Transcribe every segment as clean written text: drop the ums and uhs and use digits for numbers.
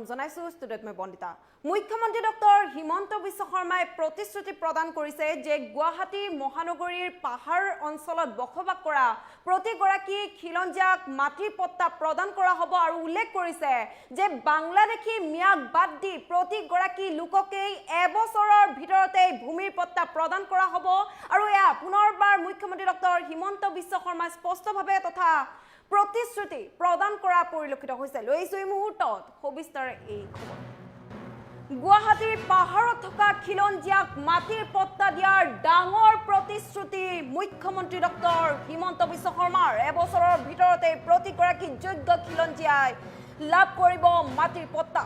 স্বাগতম জনাইছো ষ্টুডিঅ'ত মই বন্দিতা মুখ্যমন্ত্ৰী ডক্টৰ হিমন্ত বিশ্ব শৰ্মাই প্ৰতিশ্ৰুতি প্ৰদান কৰিছে যে গুৱাহাটী মহানগৰীৰ পাহাৰ অঞ্চলত বসবাস কৰা প্ৰতিগৰাকী খিলঞ্জিয়াক মাটিৰ পট্টা প্ৰদান কৰা হ'ব আৰু উল্লেখ কৰিছে যে বাংলাদেশী মিয়াক বাদ দি প্ৰতিগৰাকী লোককেই এবছৰৰ ভিতৰতে ভূমিৰ পট্টা প্ৰদান কৰা হ'ব আৰু এয়া পুনৰবাৰ মুখ্যমন্ত্ৰী ডক্টৰ হিমন্ত বিশ্ব শৰ্মাই স্পষ্টভাৱে তথা প্ৰতিশ্ৰুতি প্ৰদান কৰা পৰিলক্ষিত হৈছে লৈছো এই মুহূৰ্তত সবিস্তাৰে এই খবৰ গুৱাহাটীৰ পাহাৰত থকা খিলঞ্জিয়াক মাটিৰ পট্টা দিয়াৰ ডাঙৰ প্ৰতিশ্ৰুতি মুখ্যমন্ত্ৰী ডক্টৰ হিমন্ত বিশ্ব শৰ্মাৰ এবছৰৰ ভিতৰতে প্ৰতিগৰাকী যোগ্য খিলঞ্জিয়াই লাভ কৰিব মাটিৰ পট্টা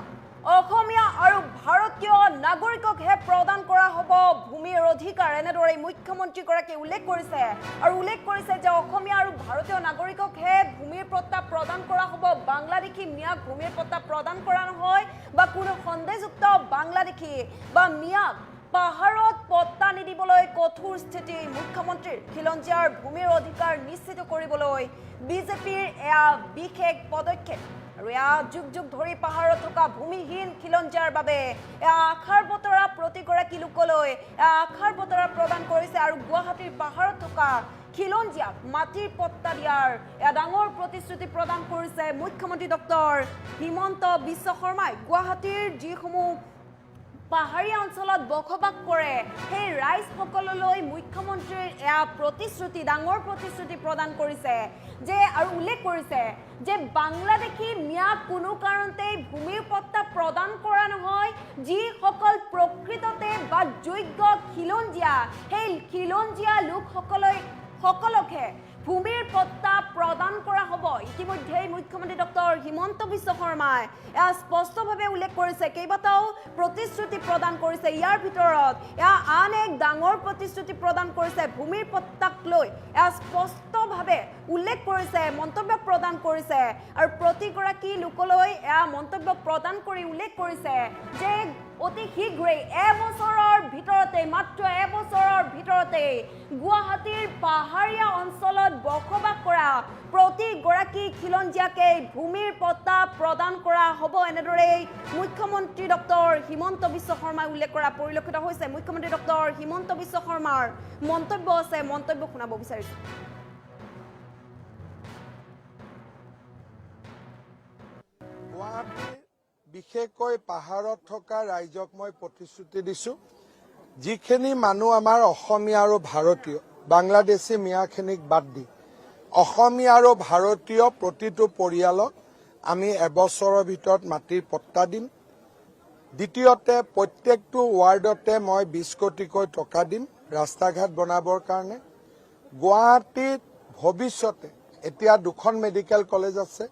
অসমীয়া আৰু ভাৰতীয় নাগৰিককহে প্ৰদান কৰা হ'ব ভূমিৰ অধিকাৰ এনেদৰে মুখ্যমন্ত্ৰীগৰাকী উল্লেখ কৰিছে আৰু উল্লেখ কৰিছে যে অসমীয়া আৰু ভাৰতীয় নাগৰিককহে ভূমিৰ পট্টা প্ৰদান কৰা হ'ব বাংলাদেশী মিয়াক ভূমিৰ পট্টা প্ৰদান কৰা নহয় বা কোনো সন্দেহযুক্ত বাংলাদেশী বা মিয়াক পাহাৰত পট্টা নিদিবলৈ কঠোৰ স্থিতি মুখ্যমন্ত্ৰীৰ খিলঞ্জিয়াৰ ভূমিৰ অধিকাৰ নিশ্চিত কৰিবলৈ বিজেপিৰ এয়া বিশেষ পদক্ষেপ আৰু এয়া যুগ যুগ ধৰি পাহাৰত থকা ভূমিহীন খিলঞ্জিয়াৰ বাবে এয়া আশাৰ বতৰা প্ৰতিগৰাকী লোকলৈ আশাৰ বতৰা প্ৰদান কৰিছে আৰু গুৱাহাটীৰ পাহাৰত থকা খিলঞ্জিয়াক মাটিৰ পট্টা দিয়াৰ এয়া ডাঙৰ প্ৰতিশ্ৰুতি প্ৰদান কৰিছে মুখ্যমন্ত্ৰী ডক্টৰ হিমন্ত বিশ্ব শৰ্মাই গুৱাহাটীৰ যিসমূহ পাহাৰীয়া অঞ্চলত বসবাস কৰে সেই ৰাইজসকললৈ মুখ্যমন্ত্ৰীৰ এয়া প্ৰতিশ্ৰুতি ডাঙৰ প্ৰতিশ্ৰুতি প্ৰদান কৰিছে যে আৰু উল্লেখ কৰিছে যে বাংলাদেশী মিয়াক কোনো কাৰণতে ভূমিৰ পট্টা প্ৰদান কৰা নহয় যিসকল প্ৰকৃততে বা যোগ্য খিলঞ্জিয়া সেই খিলঞ্জিয়া লোকসকলকহে ভূমিৰ পট্টা প্ৰদান কৰা হ'ব ইতিমধ্যে মুখ্যমন্ত্ৰী ডক্টৰ হিমন্ত বিশ্ব শৰ্মাই এয়া স্পষ্টভাৱে উল্লেখ কৰিছে কেইবাটাও প্ৰতিশ্ৰুতি প্ৰদান কৰিছে ইয়াৰ ভিতৰত এয়া আন এক ডাঙৰ প্ৰতিশ্ৰুতি প্ৰদান কৰিছে ভূমিৰ পট্টাক লৈ এয়া স্পষ্টভাৱে উল্লেখ কৰিছে মন্তব্য প্ৰদান কৰিছে আৰু প্ৰতিগৰাকী লোকলৈ এয়া মন্তব্য প্ৰদান কৰি উল্লেখ কৰিছে যে অতি শীঘ্ৰেই এবছৰৰ ভিতৰতে মাত্ৰ এবছৰৰ ভিতৰতে গুৱাহাটীৰ পাহাৰীয়া অঞ্চলত বসবাস কৰা প্ৰতিগৰাকী খিলঞ্জিয়াকে ভূমিৰ পট্টা প্ৰদান কৰা হ'ব এনেদৰে মুখ্যমন্ত্ৰী ডক্টৰ হিমন্ত বিশ্ব শৰ্মাই উল্লেখ কৰা পৰিলক্ষিত হৈছে মুখ্যমন্ত্ৰী ডক্টৰ হিমন্ত বিশ্ব শৰ্মাৰ মন্তব্য আছে মন্তব্য শুনাব বিচাৰিছো বিশেষকৈ পাহাৰত থকা ৰাইজক মই প্ৰতিশ্ৰুতি দিছো যিখিনি মানুহ আমাৰ অসমীয়া আৰু ভাৰতীয় বাংলাদেশী মিয়াখিনিক বাদ দি অসমীয়া আৰু ভাৰতীয় প্ৰতিটো পৰিয়ালক আমি এবছৰৰ ভিতৰত মাটিৰ পট্টা দিম দ্বিতীয়তে প্ৰত্যেকটো ৱাৰ্ডতে মই 20 কোটিকৈ টকা দিম ৰাস্তা ঘাট বনাবৰ কাৰণে গুৱাহাটীত ভৱিষ্যতে এতিয়া দুখন মেডিকেল কলেজ আছে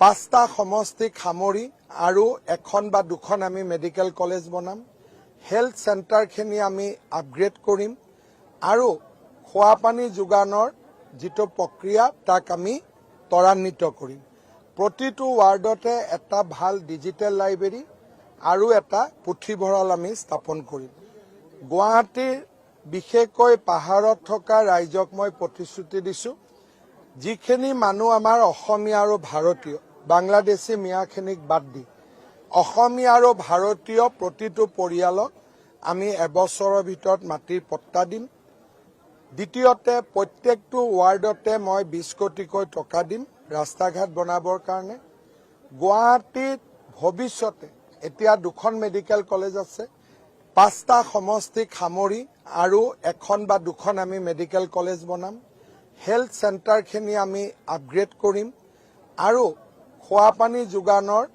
5টা সমষ্টিক সামৰি আৰু এখন বা দুখন আমি মেডিকেল কলেজ বনাম হেলথ চেণ্টাৰখিনি আমি আপগ্ৰেড কৰিম আৰু খোৱা পানী যোগানৰ যিটো প্ৰক্ৰিয়া তাক আমি ত্বৰান্বিত কৰিম প্ৰতিটো ৱাৰ্ডতে এটা ভাল ডিজিটেল লাইব্ৰেৰী আৰু এটা পুথিভঁৰাল আমি স্থাপন কৰিম গুৱাহাটীৰ বিশেষকৈ পাহাৰত থকা ৰাইজক মই প্ৰতিশ্ৰুতি দিছো যিখিনি মানুহ আমাৰ অসমীয়া আৰু ভাৰতীয় বাংলাদেশী মিয়াখিনিক বাদ দি অসমীয়া আৰু ভাৰতীয় প্ৰতিটো পৰিয়ালক আমি এবছৰৰ ভিতৰত মাটিৰ পট্টা দিম দ্বিতীয়তে প্ৰত্যেকটো ৱাৰ্ডতে মই 20 কোটিকৈ টকা দিম ৰাস্তা ঘাট বনাবৰ কাৰণে গুৱাহাটীত ভৱিষ্যতে এতিয়া দুখন মেডিকেল কলেজ আছে 5টা সমষ্টিক সামৰি আৰু এখন বা দুখন আমি মেডিকেল কলেজ বনাম হেলথ চেণ্টাৰখিনি আমি আপগ্ৰেড কৰিম আৰু খোৱা পানী যোগানৰ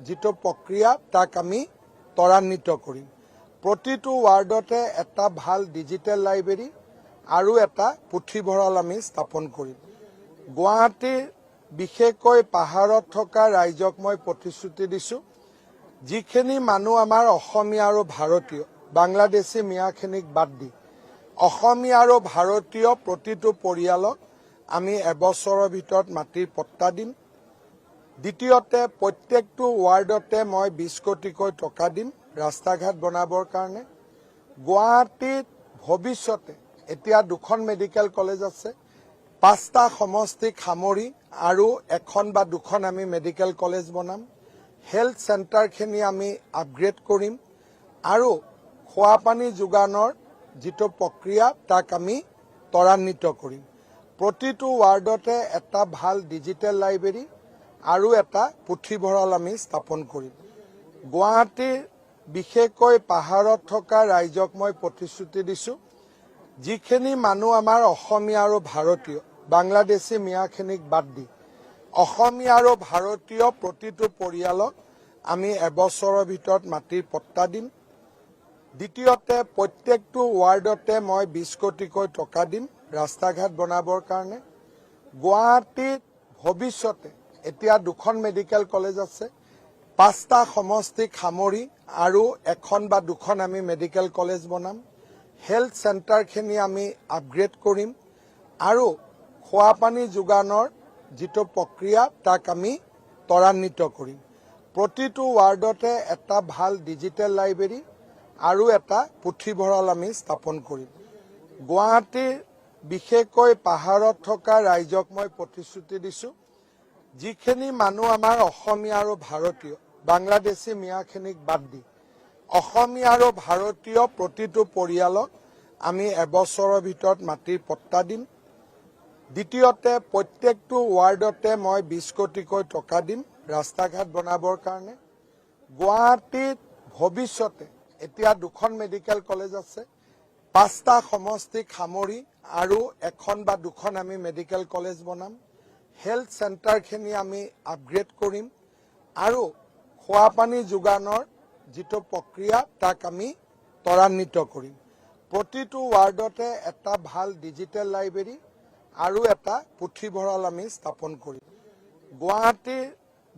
যিটো প্ৰক্ৰিয়া তাক আমি ত্বৰান্বিত কৰিম প্ৰতিটো ৱাৰ্ডতে এটা ভাল ডিজিটেল লাইব্ৰেৰী আৰু এটা পুথিভঁৰাল আমি স্থাপন কৰিম গুৱাহাটীৰ বিশেষকৈ পাহাৰত থকা ৰাইজক মই প্ৰতিশ্ৰুতি দিছো যিখিনি মানুহ আমাৰ অসমীয়া আৰু ভাৰতীয় বাংলাদেশী মিয়াখিনিক বাদ দি অসমীয়া আৰু ভাৰতীয় প্ৰতিটো পৰিয়ালক আমি এবছৰৰ ভিতৰত মাটিৰ পট্টা দিম দ্বিতীয়তে প্ৰত্যেকটো ৱাৰ্ডতে মই 20 কোটিকৈ টকা দিম ৰাস্তা ঘাট বনাবৰ কাৰণে গুৱাহাটীত ভৱিষ্যতে এতিয়া দুখন মেডিকেল কলেজ আছে 5টা সমষ্টিক সামৰি আৰু এখন বা দুখন আমি মেডিকেল কলেজ বনাম হেলথ চেণ্টাৰখিনি আমি আপগ্ৰেড কৰিম আৰু খোৱা পানী যোগানৰ যিটো প্ৰক্ৰিয়া তাক আমি ত্বৰান্বিত কৰিম। প্ৰতিটো ৱাৰ্ডতে এটা ভাল ডিজিটেল লাইব্ৰেৰী আৰু এটা পুথিভঁৰাল আমি স্থাপন কৰিম। গুৱাহাটীৰ বিশেষকৈ পাহাৰত থকা ৰাইজক মই প্ৰতিশ্ৰুতি দিছোঁ, যিখিনি মানুহ আমাৰ অসমীয়া আৰু ভাৰতীয়, বাংলাদেশী মিয়াখিনিক বাদ দি অসমীয়া আৰু ভাৰতীয় প্ৰতিটো পৰিয়ালক আমি এবছৰৰ ভিতৰত মাটিৰ পট্টা দিম। দ্বিতীয়তে, প্ৰত্যেকটো ৱাৰ্ডতে মই 20 কোটিকৈ টকা দিম ৰাস্তা ঘাট বনাবৰ কাৰণে। গুৱাহাটীত ভৱিষ্যতে এতিয়া 2খন মেডিকেল কলেজ আছে, 5টা সমষ্টিক সামৰি আৰু 1খন বা 2খন আমি মেডিকেল কলেজ বনাম। হেলথ চেণ্টাৰখিনি আমি আপগ্ৰেড কৰিম আৰু খোৱা পানী যোগানৰ যিটো প্ৰক্ৰিয়া তাক আমি ত্বৰান্বিত কৰিম। প্ৰতিটো ৱাৰ্ডতে এটা ভাল ডিজিটেল লাইব্ৰেৰী আৰু এটা পুথিভঁৰাল আমি স্থাপন কৰিম। গুৱাহাটীৰ বিশেষকৈ পাহাৰত থকা ৰাইজক মই প্ৰতিশ্ৰুতি দিছোঁ, যিখিনি মানুহ আমাৰ অসমীয়া আৰু ভাৰতীয়, বাংলাদেশী মিয়াখিনিক বাদ দি অসমীয়া আৰু ভাৰতীয় প্ৰতিটো পৰিয়ালক আমি এবছৰৰ ভিতৰত মাটিৰ পট্টা দিম। দ্বিতীয়তে, প্ৰত্যেকটো ৱাৰ্ডতে মই 20 কোটিকৈ টকা দিম ৰাস্তা ঘাট বনাবৰ কাৰণে। গুৱাহাটীত ভৱিষ্যতে এতিয়া 2খন মেডিকেল কলেজ আছে, 5টা সমষ্টিক সামৰি আৰু 1খন বা 2খন আমি মেডিকেল কলেজ বনাম। হেলথ চেণ্টাৰখিনি আমি আপগ্ৰেড কৰিম আৰু খোৱা পানী যোগানৰ যিটো প্ৰক্ৰিয়া তাক আমি ত্বৰান্বিত কৰিম। প্ৰতিটো ৱাৰ্ডতে এটা ভাল ডিজিটেল লাইব্ৰেৰী আৰু এটা পুথিভঁৰাল আমি স্থাপন কৰিম। গুৱাহাটীৰ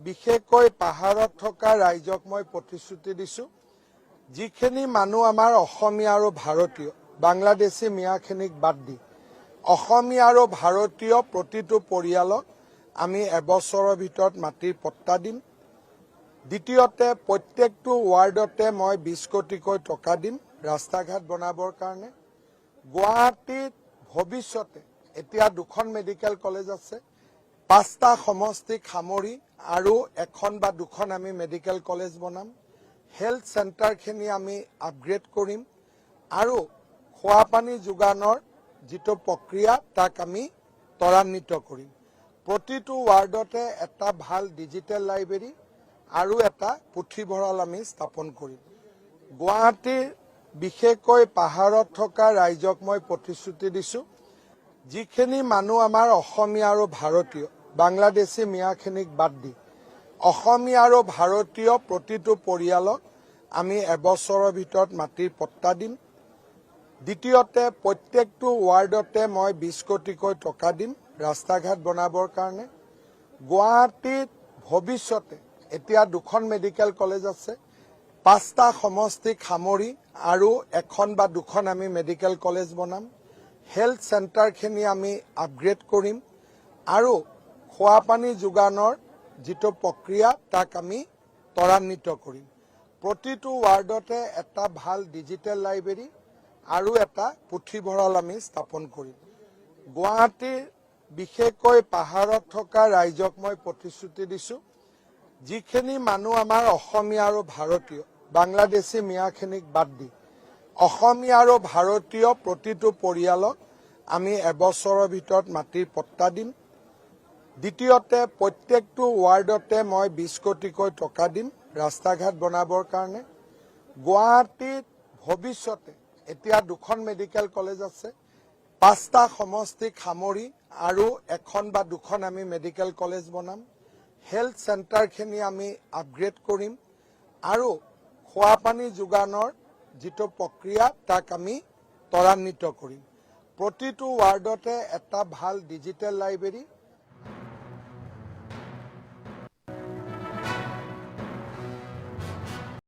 বিশেষকৈ পাহাৰত থকা ৰাইজক মই প্ৰতিশ্ৰুতি দিছোঁ, যিখিনি মানুহ আমাৰ অসমীয়া আৰু ভাৰতীয়, বাংলাদেশী মিয়াখিনিক বাদ দি অসমীয়া আৰু ভাৰতীয় প্ৰতিটো পৰিয়ালক আমি এবছৰৰ ভিতৰত মাটিৰ পট্টা দিম। দ্বিতীয়তে, প্ৰত্যেকটো ৱাৰ্ডতে মই 20 কোটিকৈ টকা দিম ৰাস্তা ঘাট বনাবৰ কাৰণে। গুৱাহাটীত ভৱিষ্যতে এতিয়া 2খন মেডিকেল কলেজ আছে, 5টা সমষ্টিক সামৰি আৰু 1খন বা 2খন আমি মেডিকেল কলেজ বনাম। হেলথ চেণ্টাৰখিনি আমি আপগ্ৰেড কৰিম আৰু খোৱা পানী যোগানৰ যিটো প্ৰক্ৰিয়া তাক আমি ত্বৰান্বিত কৰিম। প্ৰতিটো ৱাৰ্ডতে এটা ভাল ডিজিটেল লাইব্ৰেৰী আৰু এটা পুথিভঁৰাল আমি স্থাপন কৰিম। গুৱাহাটীৰ বিশেষকৈ পাহাৰত থকা ৰাইজক মই প্ৰতিশ্ৰুতি দিছোঁ, যিখিনি মানুহ আমাৰ অসমীয়া আৰু ভাৰতীয়, বাংলাদেশী মিয়াখিনিক বাদ দি অসমীয়া আৰু ভাৰতীয় প্ৰতিটো পৰিয়ালক আমি এবছৰৰ ভিতৰত মাটিৰ পট্টা দিম। দ্বিতীয়তে, প্ৰত্যেকটো ৱাৰ্ডতে মই 20 কোটিকৈ টকা দিম ৰাস্তা ঘাট বনাবৰ কাৰণে। গুৱাহাটীত ভৱিষ্যতে এতিয়া 2খন মেডিকেল কলেজ আছে, 5টা সমষ্টিক সামৰি আৰু 1খন বা 2খন আমি মেডিকেল কলেজ বনাম। হেলথ চেণ্টাৰখিনি আমি আপগ্ৰেড কৰিম আৰু খোৱা পানী যোগানৰ যিটো প্ৰক্ৰিয়া তাক আমি ত্বৰান্বিত কৰিম। প্ৰতিটো ৱাৰ্ডতে এটা ভাল ডিজিটেল লাইব্ৰেৰী আৰু এটা পুথিভঁৰাল আমি স্থাপন কৰিম। গুৱাহাটীৰ বিশেষকৈ পাহাৰত থকা ৰাইজক মই প্ৰতিশ্ৰুতি দিছোঁ, যিখিনি মানুহ আমাৰ অসমীয়া আৰু ভাৰতীয়, বাংলাদেশী মিয়াখিনিক বাদ দি অসমীয়া আৰু ভাৰতীয় প্ৰতিটো পৰিয়ালক আমি এবছৰৰ ভিতৰত মাটিৰ পট্টা দিম। দ্বিতীয়তে, প্ৰত্যেকটো ৱাৰ্ডতে মই 20 কোটিকৈ টকা দিম ৰাস্তা ঘাট বনাবৰ কাৰণে। গুৱাহাটীত ভৱিষ্যতে এতিয়া 2খন মেডিকেল কলেজ আছে, 5টা সমষ্টিক সামৰি আৰু 1খন বা 2খন আমি মেডিকেল কলেজ বনাম। হেলথ চেণ্টাৰখিনি আমি আপগ্ৰেড কৰিম আৰু খোৱা পানী যোগানৰ যিটো প্ৰক্ৰিয়া তাক আমি ত্বৰান্বিত কৰিম। প্ৰতিটো ৱাৰ্ডতে এটা ভাল ডিজিটেল লাইব্ৰেৰী